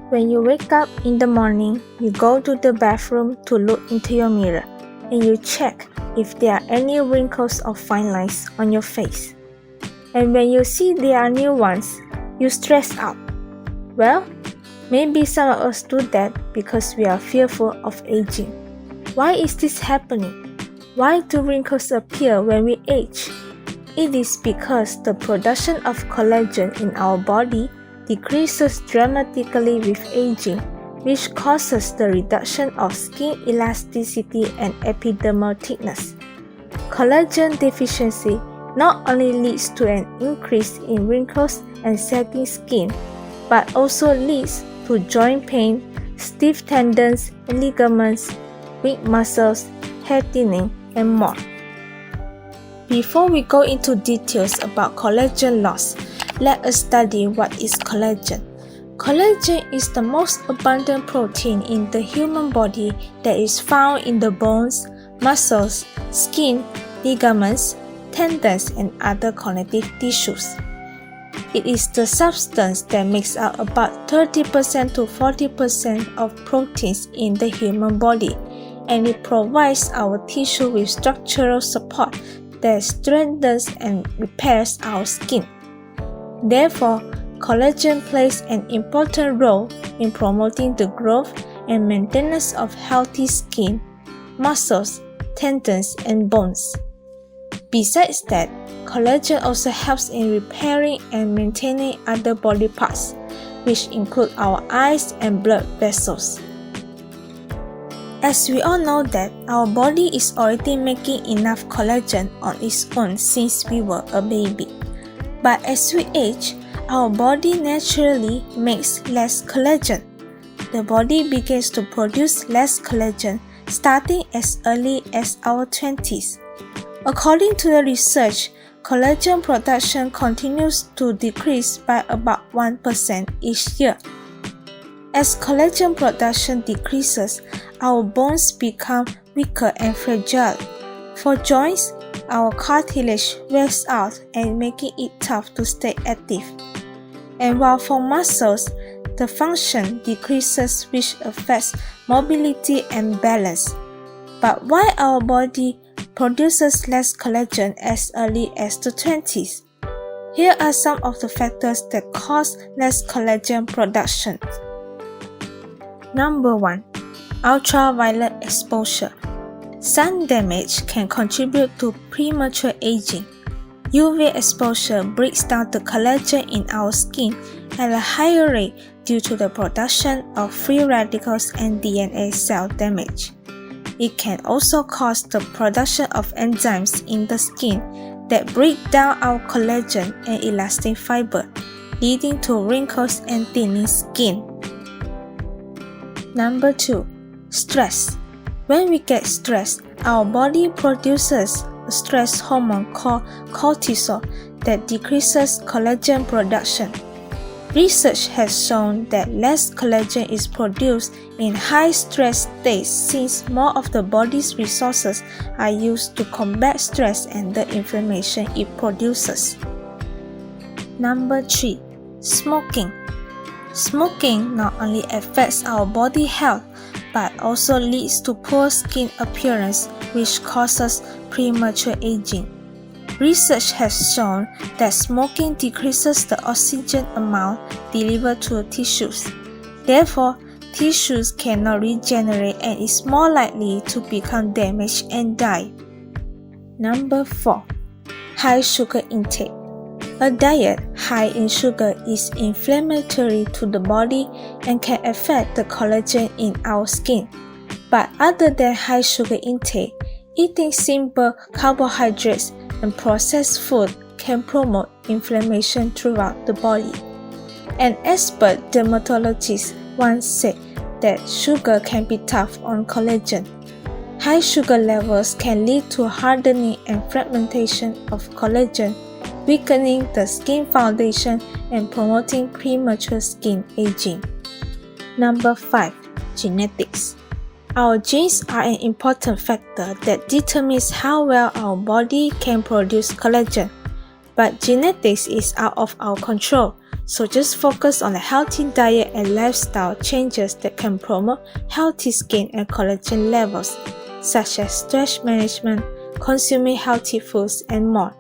When you wake up in the morning, you go to the bathroom to look into your mirror and you check if there are any wrinkles or fine lines on your face. And when you see there are new ones, you stress out. Well, maybe some of us do that because we are fearful of aging. Why is this happening? Why do wrinkles appear when we age? It is because the production of collagen in our body decreases dramatically with aging, which causes the reduction of skin elasticity and epidermal thickness. Collagen deficiency not only leads to an increase in wrinkles and sagging skin, but also leads to joint pain, stiff tendons and ligaments, weak muscles, hair thinning, and more. Before we go into details about collagen loss, let us study what is collagen. Collagen is the most abundant protein in the human body that is found in the bones, muscles, skin, ligaments, tendons, and other connective tissues. It is the substance that makes up about 30% to 40% of proteins in the human body, and it provides our tissue with structural support that strengthens and repairs our skin. Therefore, collagen plays an important role in promoting the growth and maintenance of healthy skin, muscles, tendons, and bones. Besides that, collagen also helps in repairing and maintaining other body parts, which include our eyes and blood vessels. As we all know that our body is already making enough collagen on its own since we were a baby. But as we age, our body naturally makes less collagen. The body begins to produce less collagen starting as early as our 20s. According to the research, collagen production continues to decrease by about 1% each year. As collagen production decreases, our bones become weaker and fragile. For joints, our cartilage wears out and making it tough to stay active. And while for muscles, the function decreases, which affects mobility and balance. But why our body produces less collagen as early as the 20s? Here are some of the factors that cause less collagen production. Number 1. Ultraviolet exposure. Sun damage can contribute to premature aging. UV exposure breaks down the collagen in our skin at a higher rate due to the production of free radicals and DNA cell damage. It can also cause the production of enzymes in the skin that break down our collagen and elastin fiber, leading to wrinkles and thinning skin. Number 2. Stress. When we get stressed, our body produces a stress hormone called cortisol that decreases collagen production. Research has shown that less collagen is produced in high-stress states since more of the body's resources are used to combat stress and the inflammation it produces. Number 3. Smoking. Smoking not only affects our body health but also leads to poor skin appearance, which causes premature aging. Research has shown that smoking decreases the oxygen amount delivered to tissues. Therefore, tissues cannot regenerate and is more likely to become damaged and die. Number 4. High sugar intake. A diet high in sugar is inflammatory to the body and can affect the collagen in our skin. But other than high sugar intake, eating simple carbohydrates and processed food can promote inflammation throughout the body. An expert dermatologist once said that sugar can be tough on collagen. High sugar levels can lead to hardening and fragmentation of collagen, weakening the skin foundation and promoting premature skin aging. Number 5. Genetics. Our genes are an important factor that determines how well our body can produce collagen. But genetics is out of our control, So just focus on a healthy diet and lifestyle changes that can promote healthy skin and collagen levels, such as stress management, consuming healthy foods, and more.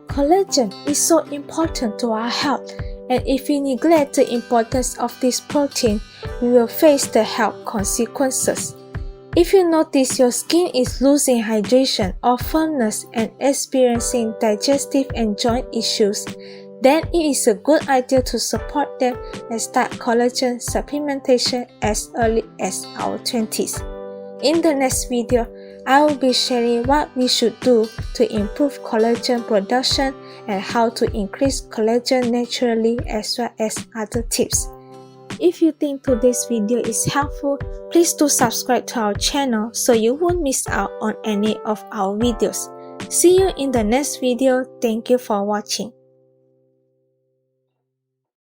Collagen is so important to our health, and if we neglect the importance of this protein, we will face the health consequences. If you notice your skin is losing hydration or firmness and experiencing digestive and joint issues, then it is a good idea to support them and start collagen supplementation as early as our 20s. In the next video, I will be sharing what we should do to improve collagen production and how to increase collagen naturally, as well as other tips. If you think today's video is helpful, please do subscribe to our channel so you won't miss out on any of our videos. See you in the next video. Thank you for watching.